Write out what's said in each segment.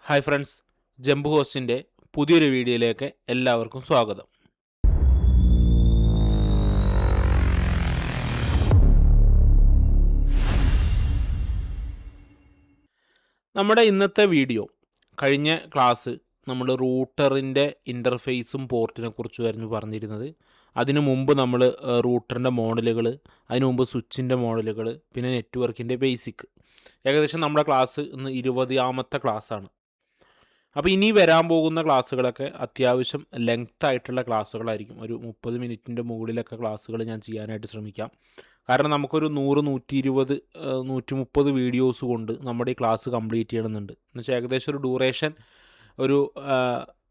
Hi friends, ജംബു ഹോസ്റ്റിൻ്റെ പുതിയൊരു വീഡിയോയിലേക്ക് എല്ലാവർക്കും സ്വാഗതം. നമ്മുടെ ഇന്നത്തെ വീഡിയോ, കഴിഞ്ഞ ക്ലാസ് നമ്മൾ റൂട്ടറിൻ്റെ ഇൻ്റർഫേസും പോർട്ടിനെ കുറിച്ചുമായിരുന്നു പറഞ്ഞിരുന്നത്. അതിനു മുമ്പ് നമ്മൾ റൂട്ടറിൻ്റെ മോഡലുകൾ, അതിനു മുമ്പ് സ്വിച്ചിൻ്റെ മോഡലുകൾ, പിന്നെ നെറ്റ്വർക്കിൻ്റെ ബേസിക്. ഏകദേശം നമ്മുടെ ക്ലാസ് ഇന്ന് 20ാമത്തെ ക്ലാസ്സാണ്. അപ്പോൾ ഇനി വരാൻ പോകുന്ന ക്ലാസ്സുകളൊക്കെ അത്യാവശ്യം ലെങ്ത് ആയിട്ടുള്ള ക്ലാസ്സുകളായിരിക്കും. ഒരു 30 മിനിറ്റിൻ്റെ മുകളിലൊക്കെ ക്ലാസ്സുകൾ ഞാൻ ചെയ്യാനായിട്ട് ശ്രമിക്കാം. കാരണം നമുക്കൊരു 100, 120, 130 വീഡിയോസ് കൊണ്ട് നമ്മുടെ ഈ ക്ലാസ് കംപ്ലീറ്റ് ചെയ്യണമെന്നുണ്ട്. എന്നുവെച്ചാൽ ഏകദേശം ഒരു ഡ്യൂറേഷൻ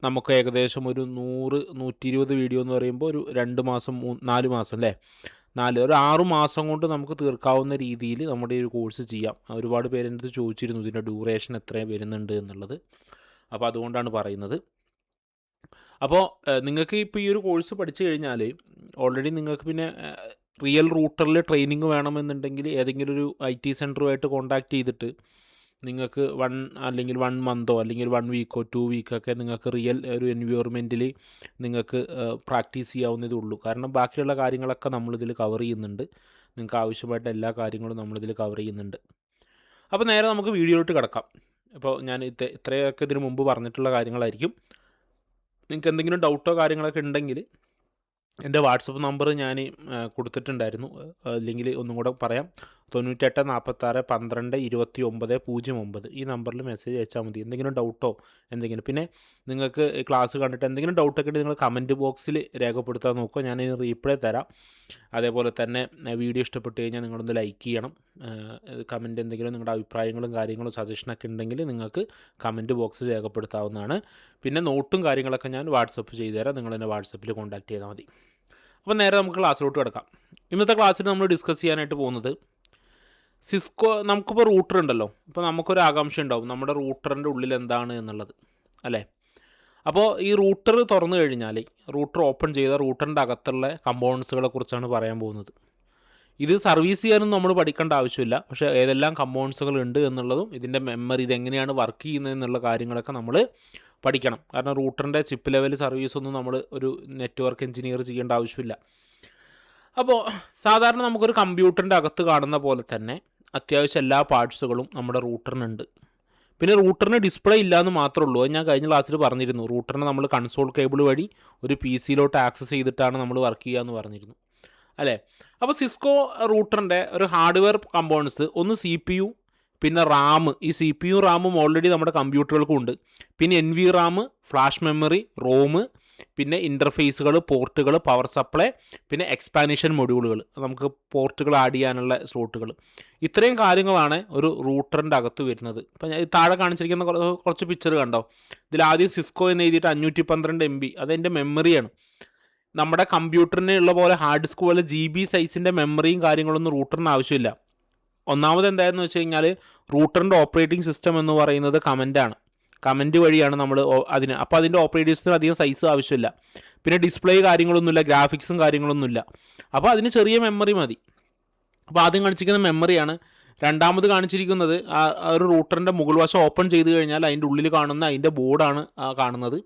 നമുക്ക് ഏകദേശം ഒരു 100, 120 വീഡിയോ എന്ന് പറയുമ്പോൾ ഒരു 2 മാസം 4 മാസം അല്ലേ, ഒരു 6 മാസം കൊണ്ട് നമുക്ക് തീർക്കാവുന്ന രീതിയിൽ നമ്മുടെ ഈ ഒരു കോഴ്സ് ചെയ്യാം. ഒരുപാട് പേരെൻ്റെ അടുത്ത് ചോദിച്ചിരുന്നു ഇതിൻ്റെ ഡ്യൂറേഷൻ എത്രയും വരുന്നുണ്ട് എന്നുള്ളത്. അപ്പോൾ അതുകൊണ്ടാണ് പറയുന്നത്. അപ്പോൾ നിങ്ങൾക്ക് ഇപ്പോൾ ഈ ഒരു കോഴ്സ് പഠിച്ചു കഴിഞ്ഞാൽ ഓൾറെഡി നിങ്ങൾക്ക് പിന്നെ റിയൽ റൂട്ടറിൽ ട്രെയിനിങ് വേണമെന്നുണ്ടെങ്കിൽ ഏതെങ്കിലും ഒരു IT സെൻറ്ററുമായിട്ട് കോൺടാക്റ്റ് ചെയ്തിട്ട് നിങ്ങൾക്ക് 1 മന്തോ അല്ലെങ്കിൽ 1 വീക്കോ 2 വീക്കൊക്കെ നിങ്ങൾക്ക് റിയൽ ഒരു എൻവയോൺമെൻറ്റിൽ നിങ്ങൾക്ക് പ്രാക്ടീസ് ചെയ്യാവുന്നതേ ഉള്ളൂ. കാരണം ബാക്കിയുള്ള കാര്യങ്ങളൊക്കെ നമ്മളിതിൽ കവർ ചെയ്യുന്നുണ്ട്. നിങ്ങൾക്ക് ആവശ്യമായിട്ട് എല്ലാ കാര്യങ്ങളും നമ്മളിതിൽ കവർ ചെയ്യുന്നുണ്ട്. അപ്പോൾ നേരെ നമുക്ക് വീഡിയോയിലോട്ട് കിടക്കാം. അപ്പോൾ ഞാൻ ഇത്രയൊക്കെ ഇതിനു മുമ്പ് പറഞ്ഞിട്ടുള്ള കാര്യങ്ങളായിരിക്കും. നിങ്ങൾക്ക് എന്തെങ്കിലും ഡൗട്ടോ കാര്യങ്ങളൊക്കെ ഉണ്ടെങ്കിൽ എൻ്റെ വാട്സപ്പ് നമ്പർ ഞാൻ കൊടുത്തിട്ടുണ്ടായിരുന്നു. അല്ലെങ്കിൽ ഒന്നും കൂടെ പറയാം, 98 46 12 29 09. ഈ നമ്പറിൽ മെസ്സേജ് അയച്ചാൽ മതി. എന്തെങ്കിലും ഡൗട്ടോ എന്തെങ്കിലും. പിന്നെ നിങ്ങൾക്ക് ക്ലാസ് കണ്ടിട്ട് എന്തെങ്കിലും ഡൗട്ടൊക്കെ ഉണ്ടെങ്കിൽ നിങ്ങൾ കമൻറ്റ് ബോക്സിൽ രേഖപ്പെടുത്താൻ നോക്കുക. ഞാൻ ഇതിന് റീപ്ലൈ തരാം. അതേപോലെ തന്നെ വീഡിയോ ഇഷ്ടപ്പെട്ട് കഴിഞ്ഞാൽ നിങ്ങളൊന്ന് ലൈക്ക് ചെയ്യണം. കമൻറ്റ് എന്തെങ്കിലും നിങ്ങളുടെ അഭിപ്രായങ്ങളും കാര്യങ്ങളും സജഷനൊക്കെ ഉണ്ടെങ്കിൽ നിങ്ങൾക്ക് കമൻറ്റ് ബോക്സിൽ രേഖപ്പെടുത്താവുന്നതാണ്. പിന്നെ നോട്ടും കാര്യങ്ങളൊക്കെ ഞാൻ വാട്സപ്പ് ചെയ്തു തരാം. നിങ്ങൾ എന്നെ വാട്സപ്പിൽ കോൺടാക്ട് ചെയ്താൽ മതി. അപ്പോൾ നേരെ നമുക്ക് ക്ലാസ്സിലോട്ട് കിടക്കാം. ഇന്നത്തെ ക്ലാസ്സിൽ നമ്മൾ ഡിസ്കസ് ചെയ്യാനായിട്ട് പോകുന്നത് സിസ്കോ. നമുക്കിപ്പോൾ റൂട്ടർ ഉണ്ടല്ലോ, ഇപ്പോൾ നമുക്കൊരു ആകാംക്ഷ ഉണ്ടാവും നമ്മുടെ റൂട്ടറിൻ്റെ ഉള്ളിൽ എന്താണ് എന്നുള്ളത്, അല്ലേ? അപ്പോൾ ഈ റൂട്ടർ തുറന്നു കഴിഞ്ഞാൽ, റൂട്ടർ ഓപ്പൺ ചെയ്ത റൂട്ടറിൻ്റെ അകത്തുള്ള കമ്പോണൻസുകളെ കുറിച്ചാണ് പറയാൻ പോകുന്നത്. ഇത് സർവീസ് ചെയ്യാനൊന്നും നമ്മൾ പഠിക്കേണ്ട ആവശ്യമില്ല. പക്ഷേ ഏതെല്ലാം കമ്പോണൻസുകൾ ഉണ്ട് എന്നുള്ളതും ഇതിൻ്റെ മെമ്മറി, ഇതെങ്ങനെയാണ് വർക്ക് ചെയ്യുന്നത് എന്നുള്ള കാര്യങ്ങളൊക്കെ നമ്മൾ പഠിക്കണം. കാരണം റൂട്ടറിൻ്റെ ചിപ്പ് ലെവൽ സർവീസൊന്നും നമ്മൾ ഒരു നെറ്റ്വർക്ക് എഞ്ചിനീയർ ചെയ്യേണ്ട ആവശ്യമില്ല. അപ്പോൾ സാധാരണ നമുക്കൊരു കമ്പ്യൂട്ടറിൻ്റെ അകത്ത് കാണുന്ന പോലെ തന്നെ അത്യാവശ്യം എല്ലാ പാർട്സുകളും നമ്മുടെ റൂട്ടറിനുണ്ട്. പിന്നെ റൂട്ടറിന് ഡിസ്പ്ലേ ഇല്ലയെന്ന് മാത്രമേ ഉള്ളൂ. അത് ഞാൻ കഴിഞ്ഞ ക്ലാസ്സിൽ പറഞ്ഞിരുന്നു. റൂട്ടറിനെ നമ്മൾ കൺസോൾ കേബിൾ വഴി ഒരു PC ആക്സസ് ചെയ്തിട്ടാണ് നമ്മൾ വർക്ക് ചെയ്യുക എന്ന് പറഞ്ഞിരുന്നു, അല്ലേ? അപ്പോൾ സിസ്കോ റൂട്ടറിൻ്റെ ഒരു ഹാർഡ്വെയർ കമ്പോണൻസ്, ഒന്ന് CPU, പിന്നെ റാം. ഈ CPU റാമും ഓൾറെഡി നമ്മുടെ കമ്പ്യൂട്ടറുകൾക്കും ഉണ്ട്. പിന്നെ NVRAM, ഫ്ലാഷ് മെമ്മറി, റോം, പിന്നെ ഇൻ്റർഫേസുകൾ, പോർട്ടുകൾ, പവർ സപ്ലൈ, പിന്നെ എക്സ്പാൻഷൻ മൊഡ്യൂളുകൾ, നമുക്ക് പോർട്ടുകൾ ആഡ് ചെയ്യാനുള്ള സ്ലോട്ടുകൾ. ഇത്രയും കാര്യങ്ങളാണ് ഒരു റൂട്ടറിൻ്റെ അകത്ത് വരുന്നത്. ഇപ്പം ഞാൻ താഴെ കാണിച്ചിരിക്കുന്ന കുറച്ച് പിക്ചർ കണ്ടോ? ഇതിൽ ആദ്യം സിസ്കോ എന്ന് എഴുതിയിട്ട് 512 MB, അതെൻ്റെ മെമ്മറിയാണ്. നമ്മുടെ കമ്പ്യൂട്ടറിന് ഉള്ള പോലെ ഹാർഡ് ഡിസ്ക് പോലെ GB സൈസിൻ്റെ മെമ്മറിയും കാര്യങ്ങളൊന്നും റൂട്ടറിന് ആവശ്യമില്ല. ഒന്നാമത് എന്തായെന്ന് വെച്ച് കഴിഞ്ഞാൽ റൂട്ടറിൻ്റെ ഓപ്പറേറ്റിംഗ് സിസ്റ്റം എന്ന് പറയുന്നത് കമൻറ്റ് വഴിയാണ് നമ്മൾ അതിന്. അപ്പോൾ അതിൻ്റെ ഓപ്പറേറ്റിംഗ് സിസ്റ്റം അധികം സൈസ് ആവശ്യമില്ല. പിന്നെ ഡിസ്പ്ലേ കാര്യങ്ങളൊന്നുമില്ല, ഗ്രാഫിക്സും കാര്യങ്ങളൊന്നുമില്ല. അപ്പോൾ അതിന് ചെറിയ മെമ്മറി മതി. അപ്പോൾ ആദ്യം കാണിച്ചിരിക്കുന്ന മെമ്മറിയാണ്. രണ്ടാമത് കാണിച്ചിരിക്കുന്നത് ഒരു റൂട്ടറിൻ്റെ മുകൾ വശം ഓപ്പൺ ചെയ്ത് കഴിഞ്ഞാൽ അതിൻ്റെ ഉള്ളിൽ കാണുന്ന അതിൻ്റെ ബോർഡാണ് കാണുന്നത്.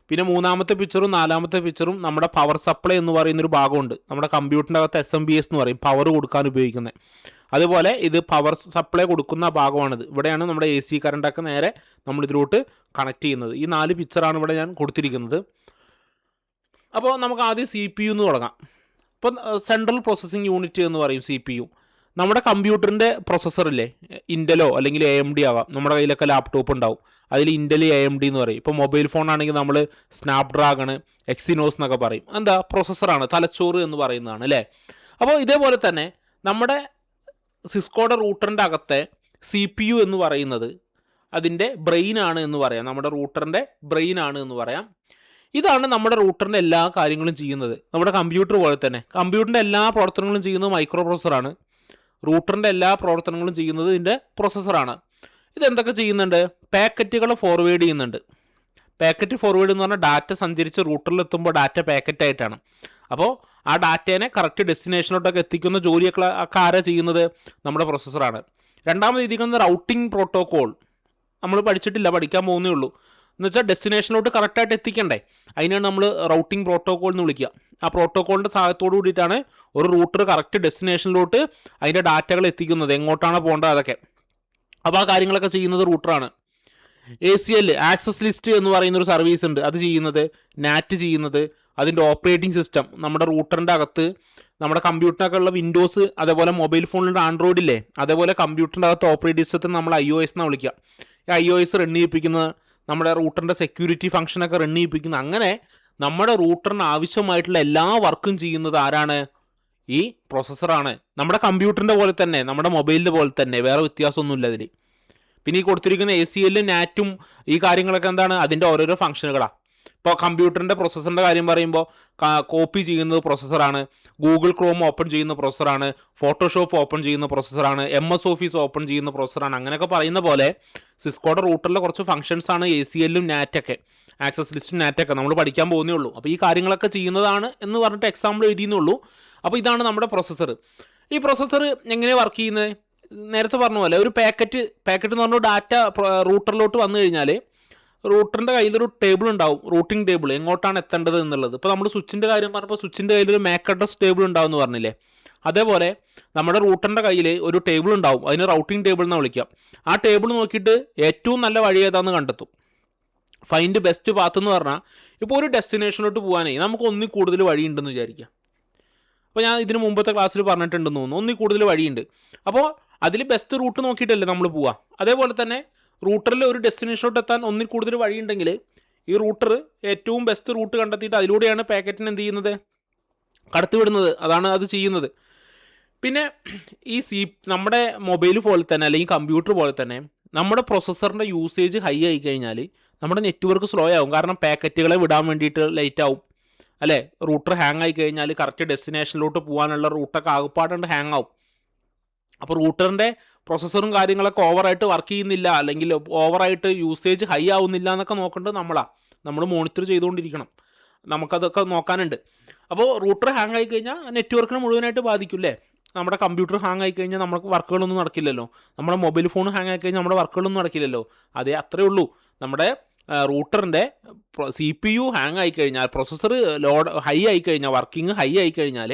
പിന്നെ മൂന്നാമത്തെ പിക്ചറും നാലാമത്തെ പിക്ചറും നമ്മുടെ പവർ സപ്ലൈ എന്ന് പറയുന്നൊരു ഭാഗമുണ്ട്. നമ്മുടെ കമ്പ്യൂട്ടറിൻ്റെ അകത്ത് SMPS എന്ന് പറയും, പവർ കൊടുക്കാൻ ഉപയോഗിക്കുന്നത്. അതുപോലെ ഇത് പവർ സപ്ലൈ കൊടുക്കുന്ന ഭാഗമാണിത്. ഇവിടെയാണ് നമ്മുടെ AC കറണ്ടൊക്കെ നേരെ നമ്മളിതിലോട്ട് കണക്ട് ചെയ്യുന്നത്. ഈ 4 പിക്ചറാണ് ഇവിടെ ഞാൻ കൊടുത്തിരിക്കുന്നത്. അപ്പോൾ നമുക്ക് ആദ്യം CPU എന്ന് തുടങ്ങാം. അപ്പോൾ സെൻട്രൽ പ്രോസസ്സിംഗ് യൂണിറ്റ് എന്ന് പറയും CPU. നമ്മുടെ കമ്പ്യൂട്ടറിൻ്റെ പ്രൊസസ്സറില്ലേ, ഇൻ്റലോ അല്ലെങ്കിൽ AMD ആവാം. നമ്മുടെ കയ്യിലൊക്കെ ലാപ്ടോപ്പ് ഉണ്ടാവും, അതിൽ ഇൻ്റൽ AMD എന്ന് പറയും. ഇപ്പോൾ മൊബൈൽ ഫോൺ ആണെങ്കിൽ നമ്മൾ സ്നാപ്ഡ്രാഗൺ, എക്സിനോസ് എന്നൊക്കെ പറയും. എന്താ, പ്രൊസസ്സറാണ്, തലച്ചോറ് എന്ന് പറയുന്നതാണ്, അല്ലേ? അപ്പോൾ ഇതേപോലെ തന്നെ നമ്മുടെ സിസ്കോയുടെ റൂട്ടറിൻ്റെ അകത്തെ CPU എന്ന് പറയുന്നത് അതിൻ്റെ ബ്രെയിനാണ് എന്ന് പറയാം. നമ്മുടെ റൂട്ടറിൻ്റെ ബ്രെയിനാണ് എന്ന് പറയാം. ഇതാണ് നമ്മുടെ റൂട്ടറിൻ്റെ എല്ലാ കാര്യങ്ങളും ചെയ്യുന്നത്. നമ്മുടെ കമ്പ്യൂട്ടർ പോലെ തന്നെ കമ്പ്യൂട്ടറിൻ്റെ എല്ലാ പ്രവർത്തനങ്ങളും ചെയ്യുന്നത് മൈക്രോ പ്രോസസ്സറാണ്. റൂട്ടറിൻ്റെ എല്ലാ പ്രവർത്തനങ്ങളും ചെയ്യുന്നത് ഇതിൻ്റെ പ്രൊസസ്സറാണ്. ഇതെന്തൊക്കെ ചെയ്യുന്നുണ്ട്? പാക്കറ്റുകൾ ഫോർവേഡ് ചെയ്യുന്നുണ്ട്. പാക്കറ്റ് ഫോർവേഡ് എന്ന് പറഞ്ഞാൽ ഡാറ്റ സഞ്ചരിച്ച് റൂട്ടറിലെത്തുമ്പോൾ ഡാറ്റ പാക്കറ്റായിട്ടാണ്. അപ്പോൾ ആ ഡാറ്റേനെ കറക്റ്റ് ഡെസ്റ്റിനേഷനിലോട്ടൊക്കെ എത്തിക്കുന്ന ജോലിയൊക്കെ ആരാ ചെയ്യുന്നത്? നമ്മുടെ പ്രൊസസ്സറാണ്. രണ്ടാമത് ഇതിക്കുന്ന റൗട്ടിംഗ് പ്രോട്ടോക്കോൾ. നമ്മൾ പഠിച്ചിട്ടില്ല, പഠിക്കാൻ പോകുന്നേ ഉള്ളൂ. എന്ന് വെച്ചാൽ ഡെസ്റ്റിനേഷനിലോട്ട് കറക്റ്റായിട്ട് എത്തിക്കണ്ടേ, അതിനാണ് നമ്മൾ റൗട്ടിംഗ് പ്രോട്ടോക്കോൾ എന്ന് വിളിക്കുക. ആ പ്രോട്ടോക്കോളിൻ്റെ സഹായത്തോടു കൂടിയിട്ടാണ് ഒരു റൂട്ടർ കറക്റ്റ് ഡെസ്റ്റിനേഷനിലോട്ട് അതിൻ്റെ ഡാറ്റകൾ എത്തിക്കുന്നത്, എങ്ങോട്ടാണ് പോകേണ്ടത് അതൊക്കെ. അപ്പോൾ ആ കാര്യങ്ങളൊക്കെ ചെയ്യുന്നത് റൂട്ടറാണ്. ACL ആക്സസ് ലിസ്റ്റ് എന്ന് പറയുന്നൊരു സർവീസ് ഉണ്ട്, അത് ചെയ്യുന്നത് നാറ്റ് ചെയ്യുന്നത്, അതിൻ്റെ ഓപ്പറേറ്റിംഗ് സിസ്റ്റം നമ്മുടെ റൂട്ടറിൻ്റെ അകത്ത് നമ്മുടെ കമ്പ്യൂട്ടറിനൊക്കെ ഉള്ള വിൻഡോസ്, അതേപോലെ മൊബൈൽ ഫോണിലുള്ള ആൻഡ്രോയിഡ് ഇല്ലേ, അതേപോലെ കമ്പ്യൂട്ടറിൻ്റെ അകത്ത് ഓപ്പറേറ്റിംഗ് സിസ്റ്റത്തിന് നമ്മൾ iOS എന്നാണ് വിളിക്കുക. ഈ iOS റൺ ചെയ്യിപ്പിക്കുന്നത് നമ്മുടെ റൂട്ടറിൻ്റെ സെക്യൂരിറ്റി ഫംഗ്ഷനൊക്കെ റൺ ചെയ്യിപ്പിക്കുന്നത്, അങ്ങനെ നമ്മുടെ റൂട്ടറിന് ആവശ്യമായിട്ടുള്ള എല്ലാ വർക്കും ചെയ്യുന്നത് ആരാണ്? ഈ പ്രോസസ്സറാണ്. നമ്മുടെ കമ്പ്യൂട്ടറിൻ്റെ പോലെ തന്നെ, നമ്മുടെ മൊബൈലിൻ്റെ പോലെ തന്നെ, വേറെ വ്യത്യാസമൊന്നുമില്ല അതിൽ. പിന്നെ ഈ കൊടുത്തിരിക്കുന്ന ACL നാറ്റും ഈ കാര്യങ്ങളൊക്കെ എന്താണ്, അതിൻ്റെ ഓരോരോ ഫംഗ്ഷനുകളാണ്. ഇപ്പോൾ കമ്പ്യൂട്ടറിൻ്റെ പ്രോസസ്സറിൻ്റെ കാര്യം പറയുമ്പോൾ കോപ്പി ചെയ്യുന്നത് പ്രോസസ്സറാണ്, ഗൂഗിൾ ക്രോം ഓപ്പൺ ചെയ്യുന്ന പ്രോസസ്സറാണ്, ഫോട്ടോഷോപ്പ് ഓപ്പൺ ചെയ്യുന്ന പ്രോസസ്സറാണ്, MS ഓഫീസ് ഓപ്പൺ ചെയ്യുന്ന പ്രോസസ്സറാണ്. അങ്ങനെയൊക്കെ പറയുന്ന പോലെ സിസ്കോയുടെ റൂട്ടറിലെ കുറച്ച് ഫംഗ്ഷൻസാണ് ACL നാറ്റൊക്കെ, ആക്സസ് ലിസ്റ്റും നാറ്റൊക്കെ നമ്മൾ പഠിക്കാൻ പോകുന്നേ ഉള്ളൂ. അപ്പോൾ ഈ കാര്യങ്ങളൊക്കെ ചെയ്യുന്നതാണ് എന്ന് പറഞ്ഞിട്ട് എക്സാമ്പിൾ എഴുതിയെന്നുള്ളൂ. അപ്പോൾ ഇതാണ് നമ്മുടെ പ്രോസസ്സർ. ഈ പ്രോസസ്സർ എങ്ങനെയാണ് വർക്ക് ചെയ്യുന്നത്? നേരത്തെ പറഞ്ഞ പോലെ ഒരു പാക്കറ്റ് എന്ന് പറഞ്ഞ ഡാറ്റ റൂട്ടറിലോട്ട് വന്നു കഴിഞ്ഞാൽ റൂട്ടറിൻ്റെ കയ്യിലൊരു ടേബിൾ ഉണ്ടാവും, റൂട്ടിംഗ് ടേബിൾ, എങ്ങോട്ടാണ് എത്തേണ്ടത് എന്നുള്ളത്. ഇപ്പോൾ നമ്മൾ സ്വിച്ചിൻ്റെ കാര്യം പറഞ്ഞപ്പോൾ സ്വിച്ചിൻ്റെ കയ്യിലൊരു MAC അഡ്രസ് ടേബിൾ ഉണ്ടാവും എന്ന് പറഞ്ഞില്ലേ, അതേപോലെ നമ്മുടെ റൂട്ടറിൻ്റെ കയ്യിൽ ഒരു ടേബിൾ ഉണ്ടാവും, അതിന് റൗട്ടിംഗ് ടേബിൾ എന്ന് വിളിക്കാം. ആ ടേബിൾ നോക്കിയിട്ട് ഏറ്റവും നല്ല വഴി ഏതാണെന്ന് കണ്ടെത്തും. ഫൈൻഡ് ബെസ്റ്റ് പാത്ത് എന്ന് പറഞ്ഞാൽ ഇപ്പോൾ ഒരു ഡെസ്റ്റിനേഷനിലോട്ട് പോകാനേ നമുക്ക് ഒന്നിൽ കൂടുതൽ വഴിയുണ്ടെന്ന് വിചാരിക്കുക. അപ്പോൾ ഞാൻ ഇതിന് മുമ്പത്തെ ക്ലാസ്സിൽ പറഞ്ഞിട്ടുണ്ടെന്ന് തോന്നുന്നു, ഒന്നിൽ കൂടുതൽ വഴിയുണ്ട്. അപ്പോൾ അതിൽ ബെസ്റ്റ് റൂട്ട് നോക്കിയിട്ടല്ലേ നമ്മൾ പോവുക. അതേപോലെ തന്നെ റൂട്ടറിൽ ഒരു ഡെസ്റ്റിനേഷനിലോട്ട് എത്താൻ ഒന്നിൽ കൂടുതൽ വഴിയുണ്ടെങ്കിൽ ഈ റൂട്ടർ ഏറ്റവും ബെസ്റ്റ് റൂട്ട് കണ്ടെത്തിയിട്ട് അതിലൂടെയാണ് പാക്കറ്റിന് എന്ത് ചെയ്യുന്നത്, കടത്തിവിടുന്നത്. അതാണ് അത് ചെയ്യുന്നത്. പിന്നെ ഈ നമ്മുടെ മൊബൈൽ പോലെ തന്നെ അല്ലെങ്കിൽ കമ്പ്യൂട്ടർ പോലെ തന്നെ നമ്മുടെ പ്രൊസസ്സറിൻ്റെ യൂസേജ് ഹൈ ആയി കഴിഞ്ഞാൽ നമ്മുടെ നെറ്റ്വർക്ക് സ്ലോ ആവും. കാരണം പാക്കറ്റുകളെ വിടാൻ വേണ്ടിയിട്ട് ലേറ്റ് ആവും അല്ലേ. റൂട്ടർ ഹാങ് ആയി കഴിഞ്ഞാൽ കറക്റ്റ് ഡെസ്റ്റിനേഷനിലോട്ട് പോകാനുള്ള റൂട്ടൊക്കെ ആകപ്പാടുണ്ട് ഹാങ് ആവും. അപ്പോൾ റൂട്ടറിൻ്റെ പ്രോസസ്സറും കാര്യങ്ങളൊക്കെ ഓവറായിട്ട് വർക്ക് ചെയ്യുന്നില്ല, അല്ലെങ്കിൽ ഓവറായിട്ട് യൂസേജ് ഹൈ ആവുന്നില്ല എന്നൊക്കെ നോക്കേണ്ടത് നമ്മൾ മോണിറ്റർ ചെയ്തുകൊണ്ടിരിക്കണം, നമുക്കതൊക്കെ നോക്കാനുണ്ട്. അപ്പോൾ റൂട്ടർ ഹാങ് ആയി കഴിഞ്ഞാൽ നെറ്റ്വർക്കിനെ മുഴുവനായിട്ട് ബാധിക്കില്ലേ. നമ്മുടെ കമ്പ്യൂട്ടർ ഹാങ് ആയി കഴിഞ്ഞാൽ നമുക്ക് വർക്കുകളൊന്നും നടക്കില്ലല്ലോ, നമ്മുടെ മൊബൈൽ ഫോൺ ഹാങ് ആയി കഴിഞ്ഞാൽ നമ്മുടെ വർക്കുകളൊന്നും നടക്കില്ലല്ലോ. അത്രേ ഉള്ളൂ. നമ്മുടെ റൂട്ടറിൻ്റെ CPU ഹാങ് ആയി കഴിഞ്ഞാൽ, പ്രോസസ്സർ ലോഡ് ഹൈ ആയി കഴിഞ്ഞാൽ, വർക്കിംഗ് ഹൈ ആയി കഴിഞ്ഞാൽ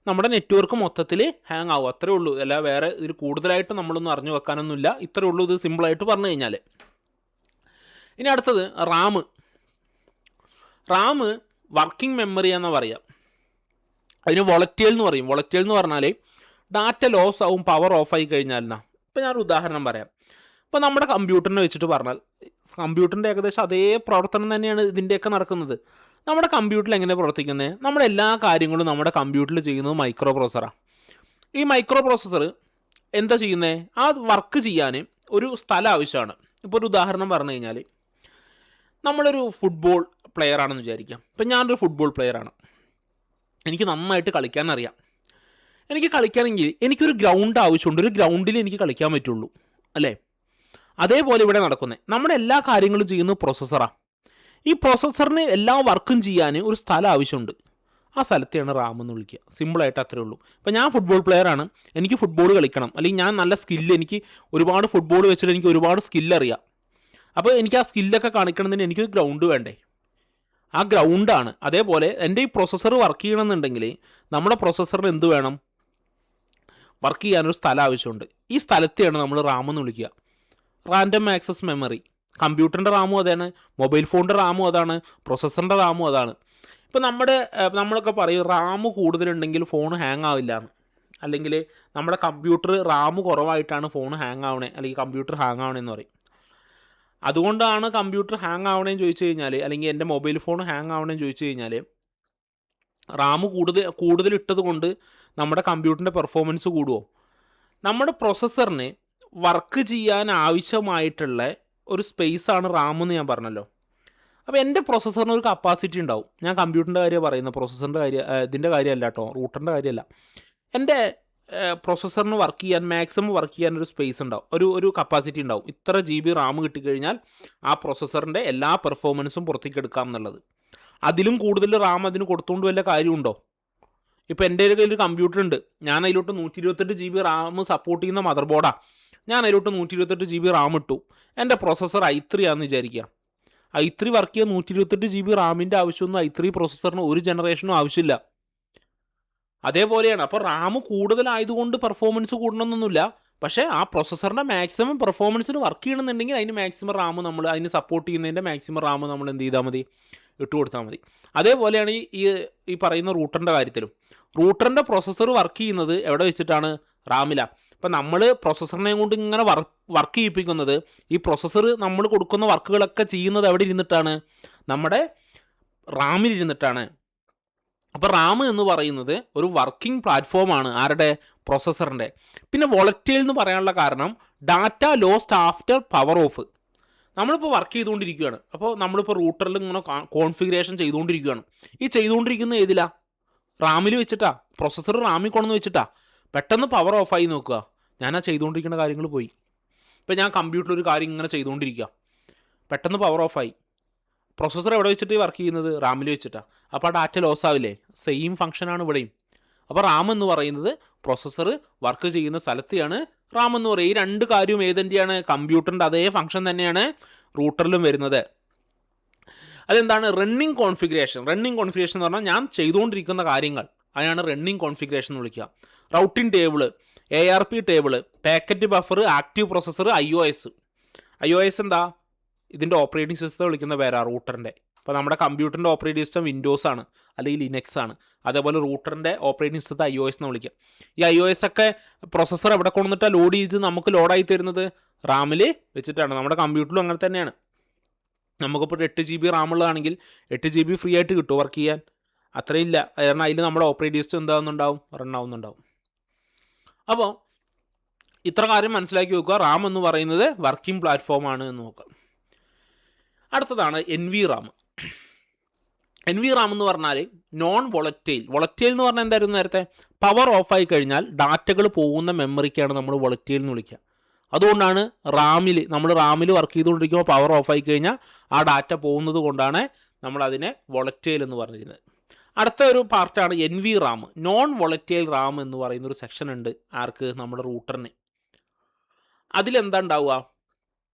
നമ്മുടെ നെറ്റ്വർക്ക് മൊത്തത്തിൽ ഹാങ് ആവും. അത്രേ ഉള്ളൂ. അല്ല വേറെ ഇതിൽ കൂടുതലായിട്ട് നമ്മളൊന്നും അറിഞ്ഞു വെക്കാനൊന്നുമില്ല. ഇത്രേ ഉള്ളൂ ഇത് സിമ്പിളായിട്ട് പറഞ്ഞു കഴിഞ്ഞാൽ. ഇനി അടുത്തത് റാം വർക്കിംഗ് മെമ്മറി എന്ന് പറയാം. അതിന് വോളറ്റൈൽ എന്ന് പറയും. വോളറ്റൈൽ എന്ന് പറഞ്ഞാൽ ഡാറ്റ ലോസ് ആവും പവർ ഓഫ് ആയി കഴിഞ്ഞാൽ. ഇപ്പോൾ ഞാനൊരു ഉദാഹരണം പറയാം. ഇപ്പോൾ നമ്മുടെ കമ്പ്യൂട്ടറിനെ വെച്ചിട്ട് പറഞ്ഞാൽ കമ്പ്യൂട്ടറിൻ്റെ ഏകദേശം അതേ പ്രവർത്തനം തന്നെയാണ് ഇതിൻ്റെയൊക്കെ നടക്കുന്നത്. നമ്മുടെ കമ്പ്യൂട്ടറിൽ എങ്ങനെ പ്രവർത്തിക്കുന്നത്? നമ്മുടെ എല്ലാ കാര്യങ്ങളും നമ്മുടെ കമ്പ്യൂട്ടറിൽ ചെയ്യുന്നത് മൈക്രോ പ്രോസസ്സറാണ്. ഈ മൈക്രോ പ്രോസസ്സർ എന്താ ചെയ്യുന്നത്? ആ വർക്ക് ചെയ്യാൻ ഒരു സ്ഥലം ആവശ്യമാണ്. ഇപ്പോൾ ഒരു ഉദാഹരണം പറഞ്ഞു കഴിഞ്ഞാൽ നമ്മളൊരു ഫുട്ബോൾ പ്ലെയർ ആണെന്ന് വിചാരിക്കാം. ഇപ്പം ഞാനൊരു ഫുട്ബോൾ പ്ലെയറാണ്, എനിക്ക് നന്നായിട്ട് കളിക്കാൻ അറിയാം. എനിക്ക് കളിക്കണമെങ്കിൽ എനിക്കൊരു ഗ്രൗണ്ട് ആവശ്യമുണ്ട്. ഒരു ഗ്രൗണ്ടിൽ എനിക്ക് കളിക്കാൻ പറ്റുള്ളൂ അല്ലേ. അതേപോലെ ഇവിടെ നടക്കുന്നത് നമ്മുടെ എല്ലാ കാര്യങ്ങളും ചെയ്യുന്നത് പ്രോസസ്സറാണ്. ഈ പ്രോസസ്സറിന് എല്ലാ വർക്കും ചെയ്യാൻ ഒരു സ്ഥലം ആവശ്യമുണ്ട്. ആ സ്ഥലത്തെയാണ് റാം എന്ന് വിളിക്കുക. സിമ്പിളായിട്ട് അത്രേ ഉള്ളൂ. ഇപ്പോൾ ഞാൻ ഫുട്ബോൾ പ്ലെയറാണ്, എനിക്ക് ഫുട്ബോൾ കളിക്കണം, അല്ലെങ്കിൽ ഞാൻ നല്ല സ്കില്ല്, എനിക്ക് ഒരുപാട് ഫുട്ബോൾ വെച്ചിട്ട് എനിക്ക് ഒരുപാട് സ്കില്ല് അറിയാം. അപ്പോൾ എനിക്ക് ആ സ്കില്ലൊക്കെ കാണിക്കണമെന്ന് എനിക്കൊരു ഗ്രൗണ്ട് വേണ്ടേ? ആ ഗ്രൗണ്ടാണ്. അതേപോലെ എൻ്റെ ഈ പ്രോസസ്സർ വർക്ക് ചെയ്യണമെന്നുണ്ടെങ്കിൽ നമ്മുടെ പ്രോസസ്സറിന് എന്ത് വേണം? വർക്ക് ചെയ്യാനൊരു സ്ഥലം ആവശ്യമുണ്ട്. ഈ സ്ഥലത്തെയാണ് നമ്മൾ റാം എന്ന് വിളിക്കുക. Random access memory. കമ്പ്യൂട്ടറിൻ്റെ റാമും അതാണ്, മൊബൈൽ ഫോണിൻ്റെ റാമും അതാണ്, പ്രോസസ്സറിൻ്റെ റാമും അതാണ്. ഇപ്പോൾ നമ്മളൊക്കെ പറയും റാം കൂടുതലുണ്ടെങ്കിൽ ഫോൺ ഹാങ് ആവില്ല എന്ന്, അല്ലെങ്കിൽ നമ്മുടെ കമ്പ്യൂട്ടർ റാം കുറവായിട്ടാണ് ഫോൺ ഹാങ് ആവണേ, അല്ലെങ്കിൽ കമ്പ്യൂട്ടർ ഹാങ് ആവണേന്ന് പറയും. അതുകൊണ്ടാണ് കമ്പ്യൂട്ടർ ഹാങ് ആവണേന്ന് ചോദിച്ചു കഴിഞ്ഞാൽ, അല്ലെങ്കിൽ എൻ്റെ മൊബൈൽ ഫോൺ ഹാങ് ആവണേന്ന് ചോദിച്ചു കഴിഞ്ഞാൽ, റാം കൂടുതൽ ഇട്ടത് കൊണ്ട് നമ്മുടെ കമ്പ്യൂട്ടറിൻ്റെ പെർഫോമൻസ് കൂടുമോ? നമ്മുടെ പ്രോസസ്സറിന് വർക്ക് ചെയ്യാൻ ആവശ്യമായിട്ടുള്ള ഒരു സ്പേസാണ് റാം എന്ന് ഞാൻ പറഞ്ഞല്ലോ. അപ്പോൾ എൻ്റെ പ്രോസസ്സറിന് ഒരു കപ്പാസിറ്റി ഉണ്ടാവും. ഞാൻ കമ്പ്യൂട്ടറിൻ്റെ കാര്യം പറയുന്നത്, പ്രോസസ്സറിൻ്റെ കാര്യം ഇതിൻ്റെ കാര്യമല്ല കേട്ടോ, റൂട്ടറിൻ്റെ കാര്യമല്ല. എൻ്റെ പ്രോസസ്സറിന് വർക്ക് ചെയ്യാൻ, മാക്സിമം വർക്ക് ചെയ്യാൻ ഒരു സ്പേസ് ഉണ്ടാവും, ഒരു കപ്പാസിറ്റി ഉണ്ടാവും. ഇത്ര GB റാം കിട്ടിക്കഴിഞ്ഞാൽ ആ പ്രോസസ്സറിൻ്റെ എല്ലാ പെർഫോമൻസും പുറത്തേക്ക് എടുക്കാം എന്നുള്ളത്. അതിലും കൂടുതൽ റാം അതിന് കൊടുത്തുകൊണ്ട് വല്ല കാര്യമുണ്ടോ? ഇപ്പോൾ എൻ്റെ കയ്യിൽ ഒരു കമ്പ്യൂട്ടർ ഉണ്ട്, ഞാൻ അതിലോട്ട് 128 GB റാം സപ്പോർട്ട് ചെയ്യുന്ന മദർ ബോർഡാണ് ഞാൻ അതിലോട്ട് 128 GB റാം ഇട്ടു. എൻ്റെ പ്രൊസസ്സർ i3 ആണെന്ന് വിചാരിക്കുക. i3 വർക്ക് ചെയ്യാൻ 128 GB റാമിൻ്റെ ആവശ്യമൊന്നും i3 പ്രൊസസ്സറിന് ഒരു ജനറേഷനും ആവശ്യമില്ല. അതേപോലെയാണ്. അപ്പോൾ റാം കൂടുതലായതുകൊണ്ട് പെർഫോമൻസ് കൂടണമെന്നൊന്നുമില്ല. പക്ഷേ ആ പ്രൊസസ്സറിൻ്റെ മാക്സിമം പെർഫോമൻസിന് വർക്ക് ചെയ്യണമെന്നുണ്ടെങ്കിൽ അതിന് മാക്സിമം റാം നമ്മൾ അതിന് സപ്പോർട്ട് ചെയ്യുന്നതിൻ്റെ മാക്സിമം റാം നമ്മൾ എന്ത് ചെയ്താൽ മതി, ഇട്ട് കൊടുത്താൽ മതി. അതേപോലെയാണ് ഈ പറയുന്ന റൂട്ടറിൻ്റെ കാര്യത്തിലും. റൂട്ടറിൻ്റെ പ്രൊസസ്സർ വർക്ക് ചെയ്യുന്നത് എവിടെ വെച്ചിട്ടാണ്? റാമിലാണ്. അപ്പം നമ്മൾ പ്രൊസസ്സറിനെ കൊണ്ട് ഇങ്ങനെ വർക്ക് ചെയ്യിപ്പിക്കുന്നത്, ഈ പ്രൊസസ്സർ നമ്മൾ കൊടുക്കുന്ന വർക്കുകളൊക്കെ ചെയ്യുന്നത് എവിടെ ഇരുന്നിട്ടാണ്? നമ്മുടെ റാമിലിരുന്നിട്ടാണ്. അപ്പോൾ റാം എന്ന് പറയുന്നത് ഒരു വർക്കിംഗ് പ്ലാറ്റ്ഫോമാണ്. ആരുടെ? പ്രൊസസ്സറിൻ്റെ. പിന്നെ വോളറ്റൈൽ എന്ന് പറയാനുള്ള കാരണം data lost after power of. നമ്മളിപ്പോൾ വർക്ക് ചെയ്തുകൊണ്ടിരിക്കുകയാണ്. അപ്പോൾ നമ്മളിപ്പോൾ റൂട്ടറിൽ ഇങ്ങനെ കോൺഫിഗറേഷൻ ചെയ്തുകൊണ്ടിരിക്കുകയാണ്. ഈ ചെയ്തുകൊണ്ടിരിക്കുന്ന ഏതിലാ? റാമിൽ വെച്ചിട്ടാ. പ്രൊസസ്സർ റാമിൽ കൊണ്ടുവന്ന് വെച്ചിട്ടാ. പെട്ടെന്ന് പവർ ഓഫായി നോക്കുക, ഞാൻ ആ ചെയ്തുകൊണ്ടിരിക്കുന്ന കാര്യങ്ങൾ പോയി. ഇപ്പോൾ ഞാൻ കമ്പ്യൂട്ടറിൽ ഒരു കാര്യം ഇങ്ങനെ ചെയ്തുകൊണ്ടിരിക്കുക, പെട്ടെന്ന് പവർ ഓഫായി. പ്രൊസസ്സർ എവിടെ വെച്ചിട്ട് വർക്ക് ചെയ്യുന്നത്? റാമിൽ വെച്ചിട്ടാണ്. അപ്പോൾ ആ ഡാറ്റ ലോസ് ആവില്ലേ? സെയിം ഫംഗ്ഷനാണ് ഇവിടെയും. അപ്പോൾ റാം എന്ന് പറയുന്നത് പ്രൊസസ്സർ വർക്ക് ചെയ്യുന്ന സ്ഥലത്തെയാണ് റാം എന്ന് പറയും. ഈ രണ്ട് കാര്യവും ഏതിൻ്റെയാണ്? കമ്പ്യൂട്ടറിൻ്റെ അതേ ഫംഗ്ഷൻ തന്നെയാണ് റൂട്ടറിലും വരുന്നത്. അതെന്താണ്? Running configuration. റണ്ണിങ് കോൺഫിഗറേഷൻ എന്ന് പറഞ്ഞാൽ ഞാൻ ചെയ്തുകൊണ്ടിരിക്കുന്ന കാര്യങ്ങൾ, അതിനാണ് റണ്ണിങ് കോൺഫിഗറേഷൻ എന്ന് വിളിക്കുക. Routing table, ARP table, packet buffer, active processor, iOS എന്താ? ഇതിൻ്റെ ഓപ്പറേറ്റിംഗ് സിസ്റ്റം വിളിക്കുന്ന പേരാണ് റൂട്ടറിൻ്റെ. അപ്പോൾ നമ്മുടെ കമ്പ്യൂട്ടറിൻ്റെ ഓപ്പറേറ്റിംഗ് സിസ്റ്റം വിൻഡോസ് ആണ്, അല്ലെങ്കിൽ ലിനക്സ് ആണ്. അതേപോലെ റൂട്ടറിൻ്റെ ഓപ്പറേറ്റിംഗ് സിസ്റ്റത്തെ iOS എന്ന് വിളിക്കുക. ഈ iOS ഒക്കെ പ്രൊസസ്സർ എവിടെ കൊണ്ടുവന്നിട്ടാണ് ലോഡ് ചെയ്ത് നമുക്ക് ലോഡായി തരുന്നത്? റാമിൽ വെച്ചിട്ടാണ്. നമ്മുടെ കമ്പ്യൂട്ടറിലും അങ്ങനെ തന്നെയാണ്. നമുക്കിപ്പോൾ 8 GB റാം ഉള്ളതാണെങ്കിൽ 8 GB ഫ്രീ ആയിട്ട് കിട്ടും വർക്ക് ചെയ്യാൻ. അത്രയില്ല, കാരണം അതിൽ നമ്മുടെ ഓപ്പറേറ്റിംഗ് സിസ്റ്റം എന്താകുന്നുണ്ടാവും? റണ്ണാവുന്നുണ്ടാവും. അപ്പോൾ ഇത്ര കാര്യം മനസ്സിലാക്കി വെക്കുക. റാം എന്ന് പറയുന്നത് വർക്കിംഗ് പ്ലാറ്റ്ഫോമാണ് എന്ന് നോക്കാം. അടുത്തതാണ് NVRAM. NVRAM എന്ന് പറഞ്ഞാൽ നോൺ വോളറ്റൈൽ. വോളറ്റൈൽ എന്ന് പറഞ്ഞാൽ എന്തായിരുന്നു നേരത്തെ? പവർ ഓഫായി കഴിഞ്ഞാൽ ഡാറ്റകൾ പോകുന്ന മെമ്മറിക്കാണ് നമ്മൾ വോളറ്റൈൽ എന്ന് വിളിക്കുക. അതുകൊണ്ടാണ് നമ്മൾ റാമിൽ വർക്ക് ചെയ്തുകൊണ്ടിരിക്കുമ്പോൾ പവർ ഓഫായി കഴിഞ്ഞാൽ ആ ഡാറ്റ പോകുന്നത് കൊണ്ടാണ് നമ്മളതിനെ വോളറ്റൈൽ എന്ന് പറഞ്ഞിരുന്നത്. അടുത്ത ഒരു പാർട്ടാണ് NVRAM, നോൺ വോളറ്റൈൽ റാം എന്ന് പറയുന്നൊരു സെക്ഷൻ ഉണ്ട്. ആർക്ക്? നമ്മുടെ റൂട്ടറിന്. അതിലെന്താ ഉണ്ടാവുക?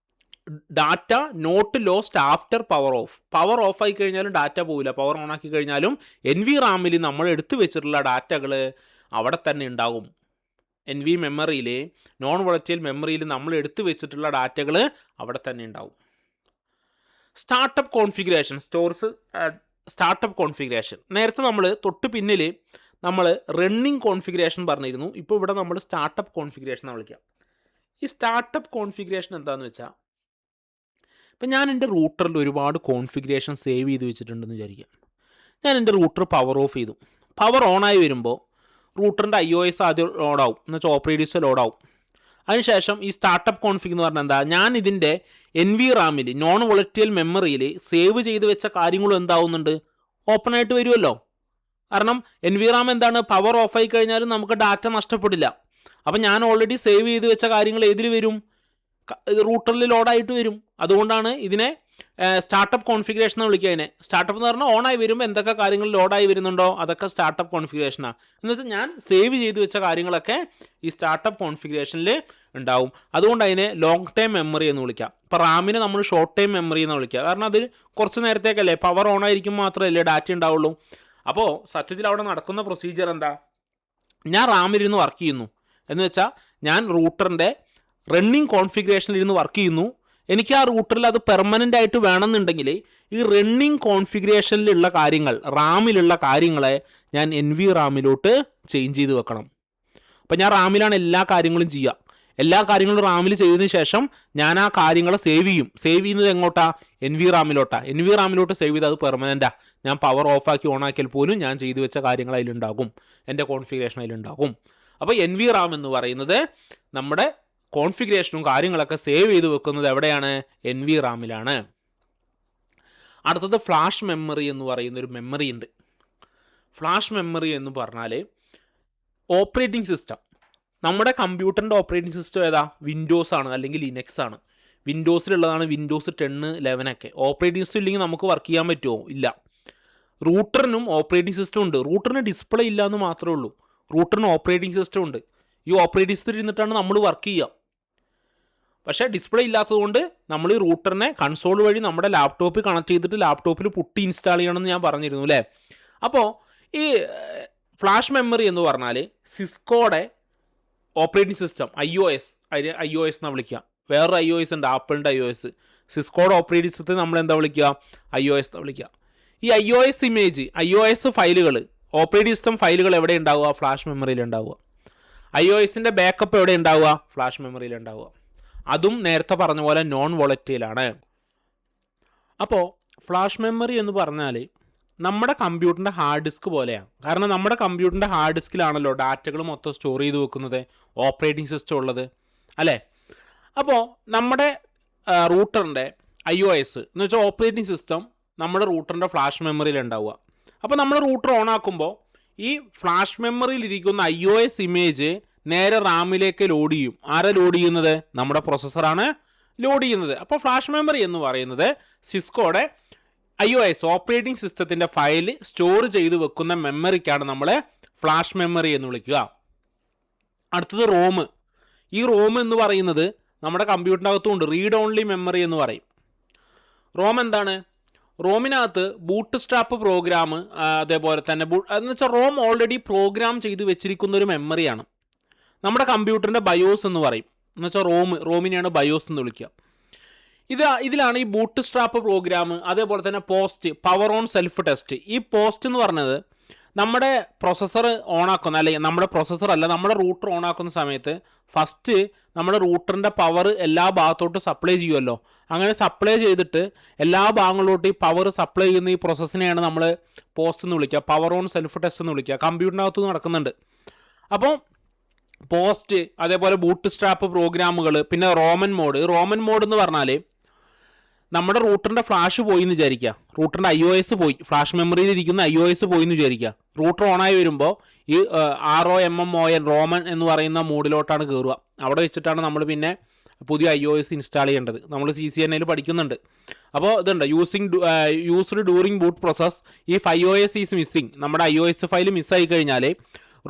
Data not lost after power off. Power ഓഫായി കഴിഞ്ഞാലും ഡാറ്റ പോവില്ല, പവർ ഓൺ ആക്കി കഴിഞ്ഞാലും NVRAMൽ നമ്മൾ എടുത്തു വെച്ചിട്ടുള്ള ഡാറ്റകൾ അവിടെ തന്നെ ഉണ്ടാകും. മെമ്മറിയിൽ, നോൺ വോളറ്റൈൽ മെമ്മറിയിൽ നമ്മൾ എടുത്തു വെച്ചിട്ടുള്ള ഡാറ്റകൾ അവിടെ തന്നെ ഉണ്ടാവും. Startup configuration, startup configuration. നേരത്തെ നമ്മൾ തൊട്ട് പിന്നിൽ നമ്മൾ റണ്ണിങ് കോൺഫിഗറേഷൻ പറഞ്ഞിരുന്നു. ഇപ്പോൾ ഇവിടെ നമ്മൾ സ്റ്റാർട്ടപ്പ് കോൺഫിഗറേഷൻ എന്ന് വിളിക്കാം. ഈ സ്റ്റാർട്ടപ്പ് കോൺഫിഗറേഷൻ എന്താണെന്ന് വെച്ചാൽ, ഇപ്പം ഞാൻ എൻ്റെ റൂട്ടറിൽ ഒരുപാട് കോൺഫിഗറേഷൻ സേവ് ചെയ്ത് വെച്ചിട്ടുണ്ടെന്ന് വിചാരിക്കാം. ഞാൻ എൻ്റെ റൂട്ടർ പവർ ഓഫ് ചെയ്തു. പവർ ഓണായി വരുമ്പോൾ റൂട്ടറിൻ്റെ iOS ആദ്യം ലോഡാവും, എന്ന് വെച്ചാൽ ഓപ്പറേറ്റിംഗ് സിസ്റ്റം ലോഡാവും. അതിനുശേഷം ഈ സ്റ്റാർട്ടപ്പ് കോൺഫിഗ് എന്ന് പറഞ്ഞാൽ എന്താ? ഞാൻ ഇതിൻ്റെ NVRAMൽ, നോൺ വോളറ്റൈൽ മെമ്മറിയിൽ സേവ് ചെയ്ത് വെച്ച കാര്യങ്ങളും എന്താവുന്നുണ്ട്? ഓപ്പൺ ആയിട്ട് വരുമല്ലോ. കാരണം NVRAM എന്താണ്? പവർ ഓഫായി കഴിഞ്ഞാലും നമുക്ക് ഡാറ്റ നഷ്ടപ്പെടില്ല. അപ്പം ഞാൻ ഓൾറെഡി സേവ് ചെയ്ത് വെച്ച കാര്യങ്ങൾ ഏതിൽ വരും? റൂട്ടറിൽ ലോഡായിട്ട് വരും. അതുകൊണ്ടാണ് ഇതിനെ സ്റ്റാർട്ടപ്പ് കോൺഫിഗറേഷൻ എന്ന് വിളിക്കുക. അതിനെ സ്റ്റാർട്ടപ്പ് എന്ന് പറഞ്ഞാൽ ഓണായി വരുമ്പോൾ എന്തൊക്കെ കാര്യങ്ങൾ ലോഡായി വരുന്നുണ്ടോ അതൊക്കെ സ്റ്റാർട്ടപ്പ് കോൺഫിഗറേഷനാണ്. എന്ന് വെച്ചാൽ ഞാൻ സേവ് ചെയ്ത് വെച്ച കാര്യങ്ങളൊക്കെ ഈ സ്റ്റാർട്ടപ്പ് കോൺഫിഗറേഷനിൽ ഉണ്ടാവും. അതുകൊണ്ട് അതിനെ ലോങ് ടൈം മെമ്മറി എന്ന് വിളിക്കാം. ഇപ്പോൾ റാമിനെ നമ്മൾ ഷോർട്ട് ടൈം മെമ്മറി എന്ന് വിളിക്കുക. കാരണം അത് കുറച്ച് നേരത്തേക്കല്ലേ, പവർ ഓൺ ആയിരിക്കുമ്പോൾ മാത്രമല്ലേ ഡാറ്റ ഉണ്ടാവുള്ളൂ. അപ്പോൾ സത്യത്തിൽ അവിടെ നടക്കുന്ന പ്രൊസീജിയർ എന്താ? ഞാൻ റാമിലിരുന്ന് വർക്ക് ചെയ്യുന്നു എന്ന് വെച്ചാൽ ഞാൻ റൂട്ടറിൻ്റെ റണ്ണിങ് കോൺഫിഗറേഷനിലിരുന്ന് വർക്ക് ചെയ്യുന്നു. എനിക്ക് ആ റൂട്ടറിൽ അത് പെർമനൻ്റ് ആയിട്ട് വേണമെന്നുണ്ടെങ്കിൽ ഈ റണ്ണിങ് കോൺഫിഗറേഷനിലുള്ള കാര്യങ്ങൾ, റാമിലുള്ള കാര്യങ്ങളെ ഞാൻ NVRAMലോട്ട് ചേഞ്ച് ചെയ്ത് വെക്കണം. അപ്പോൾ ഞാൻ റാമിലാണ് എല്ലാ കാര്യങ്ങളും ചെയ്യുക. എല്ലാ കാര്യങ്ങളും റാമിൽ ചെയ്തതിന് ശേഷം ഞാൻ ആ കാര്യങ്ങളെ സേവ് ചെയ്യും. സേവ് ചെയ്യുന്നത് എങ്ങോട്ടാ? NVRAMലോട്ട് സേവ് ചെയ്ത് അത് പെർമനൻ്റാണ്. ഞാൻ പവർ ഓഫാക്കി ഓണാക്കിയാൽ പോലും ഞാൻ ചെയ്തു വെച്ച കാര്യങ്ങൾ അതിലുണ്ടാകും, എൻ്റെ കോൺഫിഗറേഷൻ അതിലുണ്ടാകും. അപ്പോൾ NVRAM എന്ന് പറയുന്നത് നമ്മുടെ കോൺഫിഗറേഷനും കാര്യങ്ങളൊക്കെ സേവ് ചെയ്ത് വെക്കുന്നത് എവിടെയാണ്? NVRAMലാണ്. അടുത്തത് ഫ്ലാഷ് മെമ്മറി എന്ന് പറയുന്നൊരു മെമ്മറി ഉണ്ട്. ഫ്ലാഷ് മെമ്മറി എന്ന് പറഞ്ഞാൽ ഓപ്പറേറ്റിംഗ് സിസ്റ്റം, നമ്മുടെ കമ്പ്യൂട്ടറിൻ്റെ ഓപ്പറേറ്റിംഗ് സിസ്റ്റം ഏതാ? വിൻഡോസ് ആണ്, അല്ലെങ്കിൽ ലിനക്സ് ആണ്. വിൻഡോസിലുള്ളതാണ് വിൻഡോസ് 10, 11 ഒക്കെ. ഓപ്പറേറ്റിംഗ് സിസ്റ്റം ഇല്ലെങ്കിൽ നമുക്ക് വർക്ക് ചെയ്യാൻ പറ്റുമോ? ഇല്ല. റൂട്ടറിനും ഓപ്പറേറ്റിംഗ് സിസ്റ്റം ഉണ്ട്. റൂട്ടറിന് ഡിസ്പ്ലേ ഇല്ല എന്ന് മാത്രമേ ഉള്ളൂ. റൂട്ടറിന് ഓപ്പറേറ്റിംഗ് സിസ്റ്റം ഉണ്ട്. ഈ ഓപ്പറേറ്റിംഗ് സിസ്റ്റം ഇരുന്നിട്ടാണ് നമ്മൾ വർക്ക് ചെയ്യുക. പക്ഷേ ഡിസ്പ്ലേ ഇല്ലാത്തതുകൊണ്ട് നമ്മൾ ഈ റൂട്ടറിനെ കൺസോൾ വഴി നമ്മുടെ ലാപ്ടോപ്പിൽ കണക്ട് ചെയ്തിട്ട് ലാപ്ടോപ്പിൽ പുട്ടി ഇൻസ്റ്റാൾ ചെയ്യണമെന്ന് ഞാൻ പറഞ്ഞിരുന്നു അല്ലേ. അപ്പോൾ ഈ ഫ്ലാഷ് മെമ്മറി എന്ന് പറഞ്ഞാൽ സിസ്കോയുടെ ഓപ്പറേറ്റിംഗ് സിസ്റ്റം IOS, അതിന് IOS എന്നാണ് വിളിക്കുക. വേറൊരു IOS ഉണ്ട്, ആപ്പിളിൻ്റെ IOS. സിസ്കോയുടെ ഓപ്പറേറ്റിംഗ് സിസ്റ്റത്തെ നമ്മൾ എന്താ വിളിക്കുക? IOS എന്നാണ് വിളിക്കുക. ഈ IOS ഇമേജ്, IOS ഫയലുകൾ, ഓപ്പറേറ്റിംഗ് സിസ്റ്റം ഫയലുകൾ എവിടെ ഉണ്ടാവുക? ഫ്ലാഷ് മെമ്മറിയിൽ ഉണ്ടാവുക. IOSൻ്റെ ബാക്കപ്പ് എവിടെ ഉണ്ടാവുക? ഫ്ലാഷ് മെമ്മറിയിൽ ഉണ്ടാവുക. അതും നേരത്തെ പറഞ്ഞ പോലെ നോൺ വോളറ്റൈലാണ്. അപ്പോൾ ഫ്ലാഷ് മെമ്മറി എന്ന് പറഞ്ഞാൽ നമ്മുടെ കമ്പ്യൂട്ടറിൻ്റെ ഹാർഡ് ഡിസ്ക് പോലെയാണ്. കാരണം നമ്മുടെ കമ്പ്യൂട്ടറിൻ്റെ ഹാർഡ് ഡിസ്കിലാണല്ലോ ഡാറ്റകൾ മൊത്തം സ്റ്റോർ ചെയ്ത് വെക്കുന്നത്, ഓപ്പറേറ്റിംഗ് സിസ്റ്റം ഉള്ളത് അല്ലേ. അപ്പോൾ നമ്മുടെ റൂട്ടറിൻ്റെ IOS എന്ന് വെച്ചാൽ ഓപ്പറേറ്റിംഗ് സിസ്റ്റം നമ്മുടെ റൂട്ടറിൻ്റെ ഫ്ലാഷ് മെമ്മറിയിൽ ഉണ്ടാവുക. അപ്പോൾ നമ്മൾ റൂട്ടർ ഓൺ ആക്കുമ്പോൾ ഈ ഫ്ലാഷ് മെമ്മറിയിൽ ഇരിക്കുന്ന IOS ഇമേജ് നേരെ റാമിലേക്ക് ലോഡ് ചെയ്യും. ആരാ ലോഡ് ചെയ്യുന്നത്? നമ്മുടെ പ്രൊസസ്സറാണ് ലോഡ് ചെയ്യുന്നത്. അപ്പോൾ ഫ്ലാഷ് മെമ്മറി എന്ന് പറയുന്നത് സിസ്കോയുടെ IOS ഓപ്പറേറ്റിംഗ് സിസ്റ്റത്തിൻ്റെ ഫയൽ സ്റ്റോർ ചെയ്ത് വെക്കുന്ന മെമ്മറിക്കാണ് നമ്മൾ ഫ്ലാഷ് മെമ്മറി എന്ന് വിളിക്കുക. അടുത്തത് റോം. ഈ റോം എന്ന് പറയുന്നത് നമ്മുടെ കമ്പ്യൂട്ടറിൻ്റെ അകത്തുണ്ട്, റീഡ് ഓൺലി മെമ്മറി എന്ന് പറയും. റോം എന്താണ്? റോമിനകത്ത് ബൂട്ട് സ്ട്രാപ്പ് പ്രോഗ്രാം, അതേപോലെ തന്നെ എന്ന് വെച്ചാൽ റോം ഓൾറെഡി പ്രോഗ്രാം ചെയ്ത് വെച്ചിരിക്കുന്ന ഒരു മെമ്മറിയാണ്. നമ്മുടെ കമ്പ്യൂട്ടറിൻ്റെ ബയോസ് എന്ന് പറയും. എന്ന് വെച്ചാൽ റോമിനെയാണ് ബയോസ് എന്ന് വിളിക്കുക. ഇതിലാണ് ഈ ബൂട്ട് സ്ട്രാപ്പ് പ്രോഗ്രാം, അതേപോലെ തന്നെ post, power on self test. ഈ പോസ്റ്റ് എന്ന് പറഞ്ഞത് നമ്മുടെ പ്രൊസസ്സർ ഓണാക്കുന്ന, അല്ലെങ്കിൽ നമ്മുടെ പ്രൊസസ്സർ അല്ല, നമ്മുടെ റൂട്ടർ ഓണാക്കുന്ന സമയത്ത് ഫസ്റ്റ് നമ്മുടെ റൂട്ടറിൻ്റെ പവർ എല്ലാ ഭാഗത്തോട്ട് സപ്ലൈ ചെയ്യുമല്ലോ. അങ്ങനെ സപ്ലൈ ചെയ്തിട്ട് എല്ലാ ഭാഗങ്ങളിലോട്ട് ഈ പവർ സപ്ലൈ ചെയ്യുന്ന ഈ പ്രോസസ്സിനെയാണ് നമ്മൾ പോസ്റ്റ് എന്ന് വിളിക്കുക, പവർ ഓൺ സെൽഫ് ടെസ്റ്റ് എന്ന് വിളിക്കുക. കമ്പ്യൂട്ടറിനകത്ത് നടക്കുന്നുണ്ട്. അപ്പോൾ പോസ്റ്റ്, അതേപോലെ ബൂട്ട് സ്ട്രാപ്പ് പ്രോഗ്രാമുകൾ, പിന്നെ റോമൻ മോഡ് എന്ന് പറഞ്ഞാൽ നമ്മുടെ റൂട്ടറിൻ്റെ ഫ്ലാഷ് പോയി എന്ന് വിചാരിക്കുക, റൂട്ടറിൻ്റെ IOS പോയി, ഫ്ലാഷ് മെമ്മറിയിൽ ഇരിക്കുന്ന IOS പോയി എന്ന് വിചാരിക്കുക. റൂട്ടർ ഓണായി വരുമ്പോൾ ഈ ROMMON റോമൻ എന്ന് പറയുന്ന മോഡിലോട്ടാണ് കയറുക. അവിടെ വെച്ചിട്ടാണ് നമ്മൾ പിന്നെ പുതിയ IOS ഇൻസ്റ്റാൾ ചെയ്യേണ്ടത്. നമ്മൾ CCNA പഠിക്കുന്നുണ്ട്. അപ്പോൾ ഇതുണ്ട്, used during boot process if IOS is missing. നമ്മുടെ IOS ഫയൽ മിസ്സായി കഴിഞ്ഞാൽ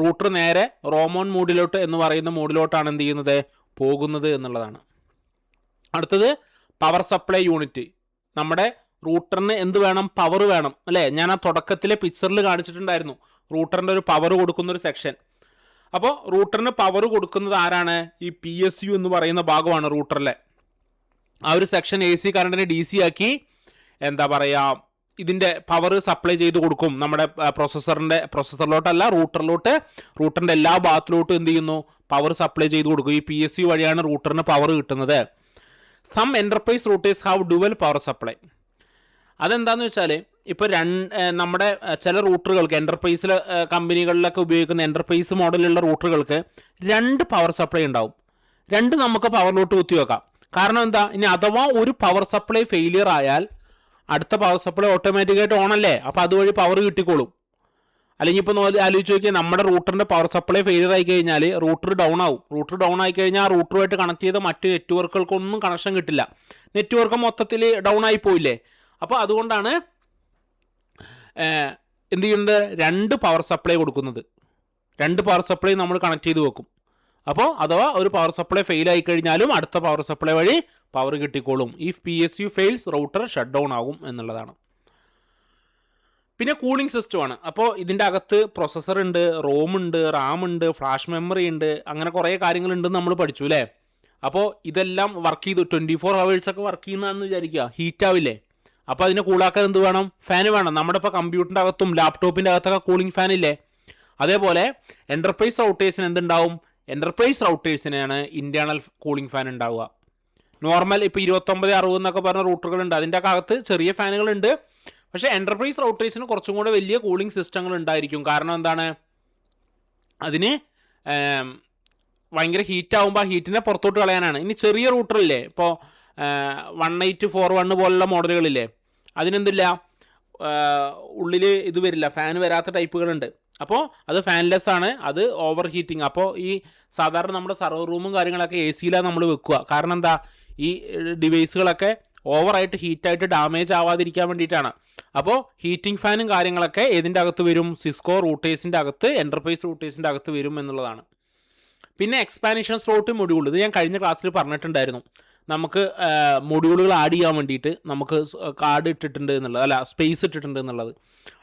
റൂട്ടർ നേരെ റോമോൺ മോഡിലോട്ട് എന്ന് പറയുന്ന മോഡിലോട്ടാണ് എന്ത് ചെയ്യുന്നത്? പോകുന്നത് എന്നുള്ളതാണ്. അടുത്തത് പവർ സപ്ലൈ യൂണിറ്റ്. നമ്മുടെ റൂട്ടറിന് എന്ത് വേണം? പവർ വേണം അല്ലേ. ഞാൻ ആ തുടക്കത്തിലെ പിക്ചറിൽ കാണിച്ചിട്ടുണ്ടായിരുന്നു റൂട്ടറിൻ്റെ ഒരു പവർ കൊടുക്കുന്ന ഒരു സെക്ഷൻ. അപ്പോൾ റൂട്ടറിന് പവർ കൊടുക്കുന്നത് ആരാണ്? ഈ PSU എന്ന് പറയുന്ന ഭാഗമാണ് റൂട്ടറിലെ. ആ ഒരു സെക്ഷൻ AC കറണ്ടിനെ DC ആക്കി എന്താ പറയുക, ഇതിൻ്റെ പവർ സപ്ലൈ ചെയ്ത് കൊടുക്കും നമ്മുടെ പ്രൊസസ്സറിലോട്ടല്ല, റൂട്ടറിൻ്റെ എല്ലാ ഭാഗത്തിലോട്ടും എന്ത് ചെയ്യുന്നു? പവർ സപ്ലൈ ചെയ്ത് കൊടുക്കും. ഈ PSU വഴിയാണ് റൂട്ടറിന് പവർ കിട്ടുന്നത്. Some enterprise routers have dual power supply. അതെന്താണെന്ന് വെച്ചാൽ ഇപ്പോൾ നമ്മുടെ ചില റൂട്ടറുകൾക്ക്, എൻ്റർപ്രൈസിലെ കമ്പനികളിലൊക്കെ ഉപയോഗിക്കുന്ന എൻ്റർപ്രൈസ് മോഡലുള്ള റൂട്ടറുകൾക്ക് 2 പവർ സപ്ലൈ ഉണ്ടാവും. 2 നമുക്ക് പവറിലോട്ട് കുത്തി വെക്കാം. കാരണം എന്താ? ഇനി അഥവാ ഒരു പവർ സപ്ലൈ ഫെയിലിയർ ആയാൽ അടുത്ത പവർ സപ്ലൈ ഓട്ടോമാറ്റിക്കായിട്ട് ഓണല്ലേ, അപ്പോൾ അതുവഴി പവർ കിട്ടിക്കോളും. അല്ലെങ്കിൽ ഇപ്പോൾ ആലോചിച്ച് നോക്കിയാൽ നമ്മുടെ റൂട്ടറിൻ്റെ പവർ സപ്ലൈ ഫെയിലിയർ ആയി കഴിഞ്ഞാൽ റൂട്ടർ ഡൗൺ ആവും. റൂട്ടർ ഡൗൺ ആയി കഴിഞ്ഞാൽ ആ റൂട്ടറുമായിട്ട് കണക്ട് ചെയ്ത മറ്റ് നെറ്റ്വർക്കുകൾക്കൊന്നും കണക്ഷൻ കിട്ടില്ല. നെറ്റ്വർക്ക് മൊത്തത്തിൽ ഡൗൺ ആയി പോയില്ലേ. അപ്പോൾ അതുകൊണ്ടാണ് എന്ത് ചെയ്യുന്നത്? 2 പവർ സപ്ലൈ കൊടുക്കുന്നത്. 2 പവർ സപ്ലൈ നമ്മൾ കണക്ട് ചെയ്ത് വെക്കും. അപ്പോൾ അഥവാ ഒരു പവർ സപ്ലൈ ഫെയിൽ ആയി കഴിഞ്ഞാലും അടുത്ത പവർ സപ്ലൈ വഴി പവർ കിട്ടിക്കോളും. If PSU fails router shut down ആകും എന്നുള്ളതാണ്. പിന്നെ കൂളിംഗ് സിസ്റ്റമാണ്. അപ്പോൾ ഇതിൻ്റെ അകത്ത് പ്രൊസസ്സർ ഉണ്ട്, റോം ഉണ്ട്, റാം ഉണ്ട്, ഫ്ലാഷ് മെമ്മറി ഉണ്ട്, അങ്ങനെ കുറേ കാര്യങ്ങളുണ്ടെന്ന് നമ്മൾ പഠിച്ചു അല്ലേ. അപ്പോൾ ഇതെല്ലാം വർക്ക് ചെയ്തു 24 hours ഒക്കെ വർക്ക് ചെയ്യുന്നതാണെന്ന് വിചാരിക്കുക, ഹീറ്റ് ആവില്ലേ. അപ്പോൾ അതിനെ കൂളാക്കാൻ എന്ത് വേണം? ഫാൻ വേണം. നമ്മുടെ ഇപ്പോൾ കമ്പ്യൂട്ടറിൻ്റെ അകത്തും ലാപ്ടോപ്പിൻ്റെ അകത്തൊക്കെ കൂളിംഗ് ഫാൻ ഇല്ലേ. അതേപോലെ എൻ്റർപ്രൈസ് റൗട്ടേഴ്സിന് എന്തുണ്ടാവും? എൻ്റർപ്രൈസ് റൗട്ടേഴ്സിനാണ് ഇൻറ്റേർണൽ കൂളിംഗ് ഫാൻ ഉണ്ടാവുക. നോർമൽ ഇപ്പോൾ 2960 എന്നൊക്കെ പറഞ്ഞ റൂട്ടറുകളുണ്ട്, അതിൻ്റെ അകത്ത് ചെറിയ ഫാനുകളുണ്ട്. പക്ഷേ എൻ്റർപ്രൈസ് റൗട്ടേഴ്സിന് കുറച്ചും കൂടെ വലിയ കൂളിംഗ് സിസ്റ്റങ്ങൾ ഉണ്ടായിരിക്കും. കാരണം എന്താണ്? അതിന് ഭയങ്കര ഹീറ്റ് ആകുമ്പോൾ ആ ഹീറ്റിനെ പുറത്തോട്ട് കളയാനാണ്. ഇനി ചെറിയ റൂട്ടറില്ലേ, ഇപ്പോൾ 1841 പോലുള്ള മോഡലുകളില്ലേ, അതിനെന്തില്ല, ഉള്ളിൽ ഇത് വരില്ല, ഫാൻ വരാത്ത ടൈപ്പുകളുണ്ട്. അപ്പോൾ അത് ഫാൻലെസ് ആണ്, അത് ഓവർ ഹീറ്റിംഗ്. അപ്പോൾ ഈ സാധാരണ നമ്മുടെ സർവർ റൂമും കാര്യങ്ങളൊക്കെ AC-യിലാണ് നമ്മൾ വെക്കുക. കാരണം എന്താ? ഈ ഡിവൈസുകളൊക്കെ ഓവറായിട്ട് ഹീറ്റായിട്ട് ഡാമേജ് ആവാതിരിക്കാൻ വേണ്ടിയിട്ടാണ്. അപ്പോൾ ഹീറ്റിംഗ് ഫാനും കാര്യങ്ങളൊക്കെ ഏതിൻ്റെ അകത്ത് വരും? സിസ്കോ റൂട്ടേഴ്സിൻ്റെ അകത്ത്, എൻ്റർപ്രൈസ് റൂട്ടേഴ്സിൻ്റെ അകത്ത് വരും എന്നുള്ളതാണ്. പിന്നെ എക്സ്പാൻഷൻ സ്ലോട്ട് മൊഡ്യൂൾ, ഇത് ഞാൻ കഴിഞ്ഞ ക്ലാസ്സിൽ പറഞ്ഞിട്ടുണ്ടായിരുന്നു. നമുക്ക് മൊഡ്യൂളുകൾ ആഡ് ചെയ്യാൻ വേണ്ടിയിട്ട് നമുക്ക് കാർഡ് ഇട്ടിട്ടുണ്ട് എന്നുള്ളത്, അല്ല സ്പേസ് ഇട്ടിട്ടുണ്ട് എന്നുള്ളത്.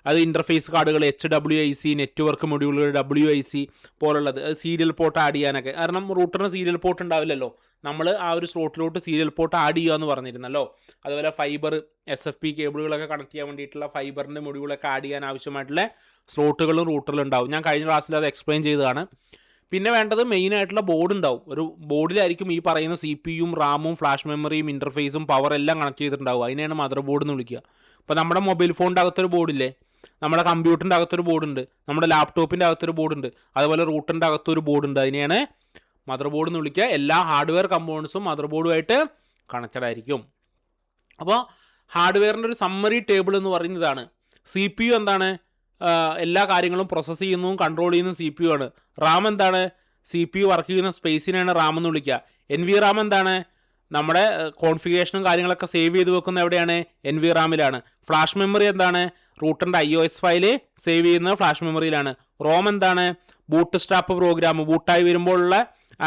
അത് ഇൻ്റർഫേസ് കാർഡുകൾ, HWIC, നെറ്റ്വർക്ക് മൊഡ്യൂളുകൾ, WIC പോലുള്ളത്, അത് സീരിയൽ പോർട്ട് ആഡ് ചെയ്യാനൊക്കെ. കാരണം റൂട്ടറിന് സീരിയൽ പോർട്ട് ഉണ്ടാവില്ലല്ലോ, നമ്മൾ ആ ഒരു സ്ലോട്ടിലോട്ട് സീരിയൽ പോർട്ട് ആഡ് ചെയ്യുക എന്ന് പറഞ്ഞിരുന്നല്ലോ. അതുപോലെ ഫൈബർ, SFP കേബിളുകളൊക്കെ കണക്ട് ചെയ്യാൻ വേണ്ടിയിട്ടുള്ള ഫൈബറിൻ്റെ മൊഡ്യൂളൊക്കെ ആഡ് ചെയ്യാൻ ആവശ്യമായിട്ടുള്ള സ്ലോട്ടുകളും റൂട്ടറിലും ഉണ്ടാവും. ഞാൻ കഴിഞ്ഞ ക്ലാസ്സിൽ അത് എക്സ്പ്ലെയിൻ ചെയ്തതാണ്. പിന്നെ വേണ്ടത് മെയിനായിട്ടുള്ള ബോർഡ് ഉണ്ടാവും. ഒരു ബോർഡിലായിരിക്കും ഈ പറയുന്ന CPU-യും റാമും ഫ്ലാഷ് മെമ്മറിയും ഇൻ്റർഫേസും പവർ എല്ലാം കണക്ട് ചെയ്തിട്ടുണ്ടാവും. അതിനെയാണ് മദർ ബോർഡ് എന്ന് വിളിക്കുക. ഇപ്പോൾ നമ്മുടെ മൊബൈൽ ഫോണിൻ്റെ അകത്തൊരു ബോർഡില്ലേ, നമ്മുടെ കമ്പ്യൂട്ടറിൻ്റെ അകത്തൊരു ബോർഡുണ്ട്, നമ്മുടെ ലാപ്ടോപ്പിൻ്റെ അകത്തൊരു ബോർഡുണ്ട്, അതുപോലെ റൂട്ടറിൻ്റെ അകത്തൊരു ബോർഡുണ്ട്. അതിനെയാണ് മദർ ബോർഡ് എന്ന് വിളിക്കുക. എല്ലാ ഹാർഡ്വെയർ കമ്പോണൻസും മദർ ബോർഡുമായിട്ട് കണക്റ്റഡ് ആയിരിക്കും. അപ്പോൾ ഹാർഡ്വെയറിൻ്റെ ഒരു സമ്മറി ടേബിൾ എന്ന് പറയുന്നതാണ്. CPU എന്താണ്, എല്ലാ കാര്യങ്ങളും പ്രോസസ്സ് ചെയ്യുന്നതും കൺട്രോൾ ചെയ്യുന്നതും CPU ആണ്. റാം എന്താണ്, CPU വർക്ക് ചെയ്യുന്ന സ്പേസിനെയാണ് റാം എന്ന് വിളിക്കുക. NVRAM എന്താണ്, നമ്മുടെ കോൺഫിഗറേഷനും കാര്യങ്ങളൊക്കെ സേവ് ചെയ്ത് വെക്കുന്ന എവിടെയാണ്, NVRAM-ലാണ്. ഫ്ലാഷ് മെമ്മറി എന്താണ്, റൂട്ടറിൻ്റെ iOS ഫയല് സേവ് ചെയ്യുന്നത് ഫ്ലാഷ് മെമ്മറിയിലാണ്. റോം എന്താണ്, ബൂട്ട് സ്ട്രാപ്പ് പ്രോഗ്രാം, ബൂട്ടായി വരുമ്പോഴുള്ള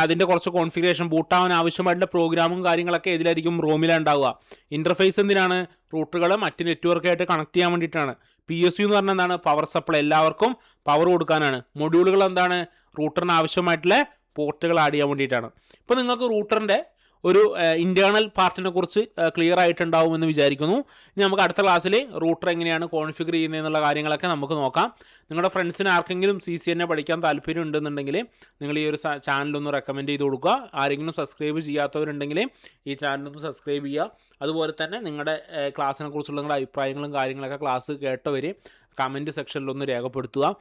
അതിൻ്റെ കുറച്ച് കോൺഫിഗറേഷൻ, ബൂട്ടാവാൻ ആവശ്യമായിട്ടുള്ള പ്രോഗ്രാമും കാര്യങ്ങളൊക്കെ ഇതിലായിരിക്കും റോമിലാണ് ഉണ്ടാവുക. ഇൻ്റർഫേസ് എന്തിനാണ്, റൂട്ടറുകൾ മറ്റ് നെറ്റ്വർക്കായിട്ട് കണക്ട് ചെയ്യാൻ വേണ്ടിയിട്ടാണ്. PSU എന്ന് പറഞ്ഞാൽ എന്താണ്, പവർ സപ്ലൈ, എല്ലാവർക്കും പവർ കൊടുക്കാനാണ്. മൊഡ്യൂളുകൾ എന്താണ്, റൂട്ടറിന് ആവശ്യമായിട്ടുള്ള പോർട്ടുകൾ ആഡ് ചെയ്യാൻ വേണ്ടിയിട്ടാണ്. ഇപ്പോൾ നിങ്ങൾക്ക് റൂട്ടറിൻ്റെ ഒരു ഇൻറ്റേർണൽ പാർട്ടിനെ കുറിച്ച് ക്ലിയർ ആയിട്ടുണ്ടാവുമെന്ന് വിചാരിക്കുന്നു. ഇനി നമുക്ക് അടുത്ത ക്ലാസ്സിൽ റൂട്ടർ എങ്ങനെയാണ് കോൺഫിഗർ ചെയ്യുന്നതെന്നുള്ള കാര്യങ്ങളൊക്കെ നമുക്ക് നോക്കാം. നിങ്ങളുടെ ഫ്രണ്ട്സിന് ആർക്കെങ്കിലും CCNA പഠിക്കാൻ താല്പര്യം ഉണ്ടെന്നുണ്ടെങ്കിൽ നിങ്ങൾ ഈ ഒരു ചാനലൊന്ന് റെക്കമെൻഡ് ചെയ്ത് കൊടുക്കുക. ആരെങ്കിലും സബ്സ്ക്രൈബ് ചെയ്യാത്തവരുണ്ടെങ്കിൽ ഈ ചാനലൊന്ന് സബ്സ്ക്രൈബ് ചെയ്യുക. അതുപോലെ തന്നെ നിങ്ങളുടെ ക്ലാസ്സിനെ കുറിച്ചുള്ള നിങ്ങളുടെ അഭിപ്രായങ്ങളും കാര്യങ്ങളൊക്കെ ക്ലാസ് കേട്ടവർ കമൻറ്റ് സെക്ഷനിലൊന്ന് രേഖപ്പെടുത്തുക.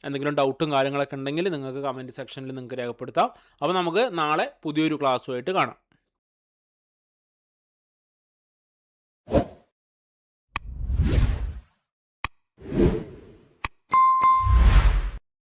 എന്തെങ്കിലും ഡൗട്ടും കാര്യങ്ങളൊക്കെ ഉണ്ടെങ്കിൽ നിങ്ങൾക്ക് കമൻറ്റ് സെക്ഷനിൽ നിങ്ങൾക്ക് രേഖപ്പെടുത്താം. അപ്പോൾ നമുക്ക് നാളെ പുതിയൊരു ക്ലാസ്സുമായിട്ട് കാണാം.